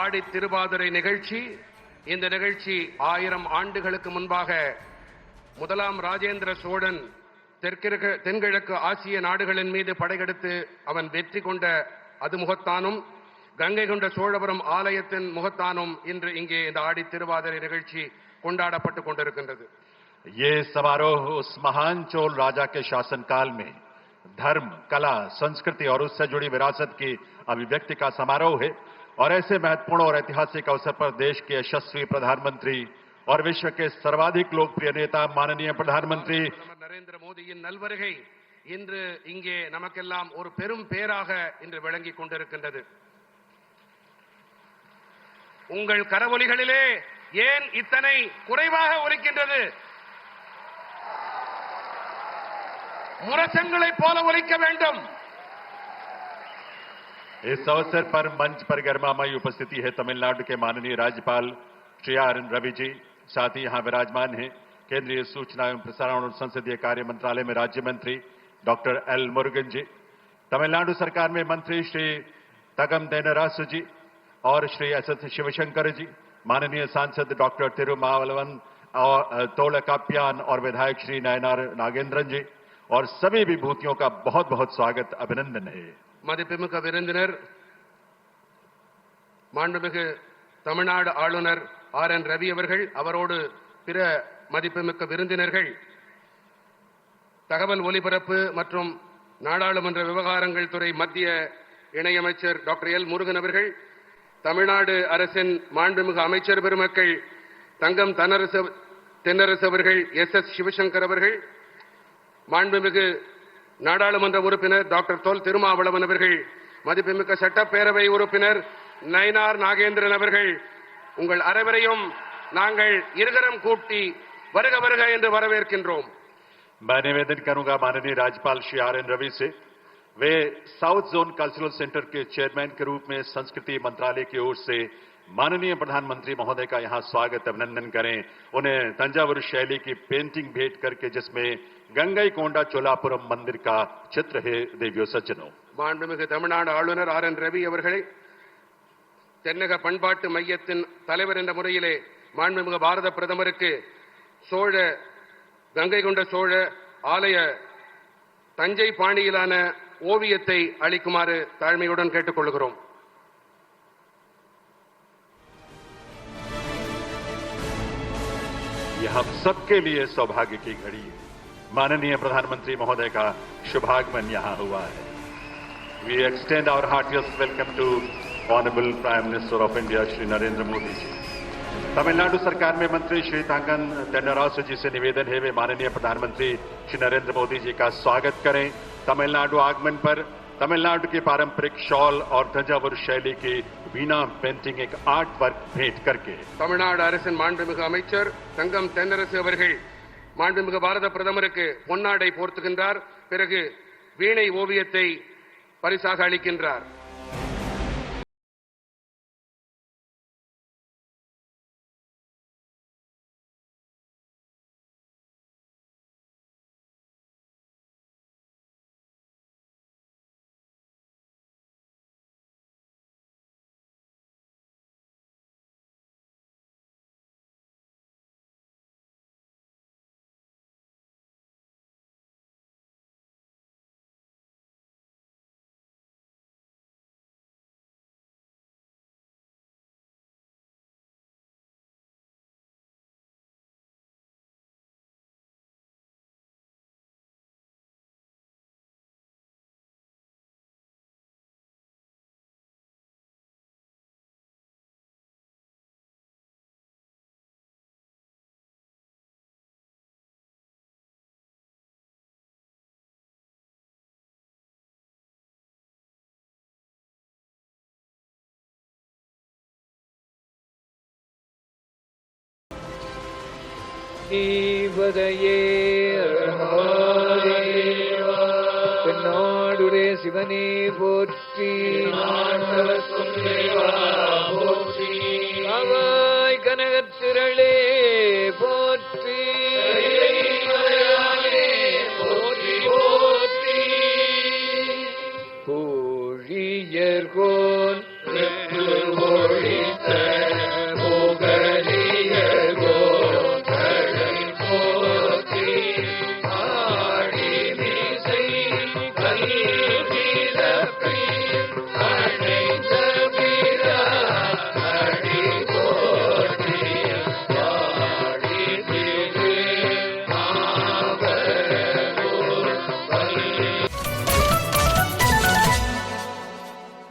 ஆடி திருவாதிரை நிகழ்ச்சி. இந்த நிகழ்ச்சி 1000 ஆண்டுகளுக்கு முன்பாக முதலாம் ராஜேந்திர சோழன் தென்கிழக்கு ஆசிய நாடுகளின் மீது படையெடுத்து அவன் வெற்றி கொண்ட அது முகத்தானும், கங்கை கொண்ட சோழபுரம் ஆலயத்தின் முகத்தானும் இன்று இங்கே இந்த ஆடி திருவாதிரை நிகழ்ச்சி கொண்டாடப்பட்டுக் கொண்டிருக்கின்றது. ये समारोह उस महान चोल राजा के शासनकाल में धर्म, कला, संस्कृति और उससे जुड़ी विरासत की अभिव्यक्ति का समारोह है और ऐसे महत्वपूर्ण और ऐतिहासिक अवसर पर देश के यशस्वी प्रधानमंत्री और विश्व के सर्वाधिक लोकप्रिय नेता माननीय प्रधानमंत्री नरेंद्र मोदी नल्वरुगै இன்று இங்கே நமக்கெல்லாம் ஒரு பெரும் பேராக இன்று விளங்கிக் கொண்டிருக்கின்றது. உங்கள் கரவொலிகளிலே ஏன் இத்தனை குறைவாக ஒலிக்கின்றது? முரசங்களைப் போல ஒலிக்க வேண்டும். इस अवसर पर मंच पर गरिमामयी उपस्थिति है तमिलनाडु के माननीय राज्यपाल श्री आर एन रवि जी, साथ ही यहां विराजमान हैं केंद्रीय सूचना एवं प्रसारण और संसदीय कार्य मंत्रालय में राज्य मंत्री डॉक्टर एल मुरुगन जी, तमिलनाडु सरकार में मंत्री श्री तगम देनरासु जी और श्री एस एस शिवशंकर जी, माननीय सांसद डॉक्टर तिरुमावलवन और तोलकाप्यान और विधायक श्री नयनार नागेंद्रन जी और सभी विभूतियों का बहुत बहुत स्वागत, अभिनंदन है. மதிப்புமிக்க விருந்தினர், மாண்புமிகு தமிழ்நாடு ஆளுநர் ஆர் என் ரவி அவர்கள், அவரோடு பிற மதிப்புமிக்க விருந்தினர்கள், தகவல் ஒலிபரப்பு மற்றும் நாடாளுமன்ற விவகாரங்கள் துறை மத்திய இணையமைச்சர் டாக்டர் எல் முருகன் அவர்கள், தமிழ்நாடு அரசின் மாண்புமிகு அமைச்சர் பெருமக்கள் தங்கம் தென்னரசு அவர்கள், எஸ் எஸ் சிவசங்கர் அவர்கள், மாண்புமிகு நாடாளுமன்ற உறுப்பினர் டாக்டர் தொல் திருமாவளவன் அவர்கள், மதிப்புமிக்க சட்டப்பேரவை உறுப்பினர் நயனார் நாகேந்திரன் அவர்கள், உங்கள் அனைவரையும் நாங்கள் இருகரம் கூட்டி வருக வருக என்று வரவேற்கின்றோம். मैं निवेदन करूंगा माननीय राज्यपाल श्री आर एन रवि से, वे साउथ जोन कल्चरल सेंटर के चेयरमैन के रूप में संस्कृति मंत्रालय की ओर से माननीय प्रधानमंत्री महोदय का यहां स्वागत अभिनंदन करें. उन्हें तंजावुर शैली की पेंटिंग भेंट करके जिसमें गंगई कोंडा चोलापुरम मंदिर का चित्र है. देवियों सज्जनों, மாண்புமிகு தமிழ்நாடு ஆளுநர் ஆர் என் ரவி அவர்களை தென்னக பண்பாட்டு மையத்தின் தலைவர் என்ற முறையிலே மாண்புமிகு பாரத பிரதமருக்கு சோழ கங்கை கொண்ட சோழ ஆலய தஞ்சை பாணியிலான ஓவியத்தை அளிக்குமாறு தாழ்மையுடன் கேட்டுக்கொள்கிறோம். यह हम सबके लिए सौभाग्य की घड़ी है. माननीय प्रधानमंत्री महोदय का शुभागमन यहां हुआ है. We extend our heartiest welcome to honourable prime minister of India Shri Narendra Modi ji. Tamil Nadu सरकार में मंत्री श्री तंगन तेन्नरासु जी से निवेदन है वे माननीय प्रधानमंत्री श्री नरेंद्र मोदी जी का स्वागत करें. तमिलनाडु आगमन पर तमिलनाडु की पारंपरिक शॉल और तंजावुर शैली की वीणा पेंटिंग एक आर्ट वर्क भेंट करके தமிழ்நாடு அரசின் மாண்புமிகு அமைச்சர் தங்கம் தென்னரசு அவர்கள் மாண்புமிகு பாரத பிரதமருக்கு பொன்னாடை போர்த்துகின்றார். பிறகு வீணை ஓவியத்தை பரிசாக அளிக்கின்றார். ஈவதையே நாடுடைய சிவனே போற்றி.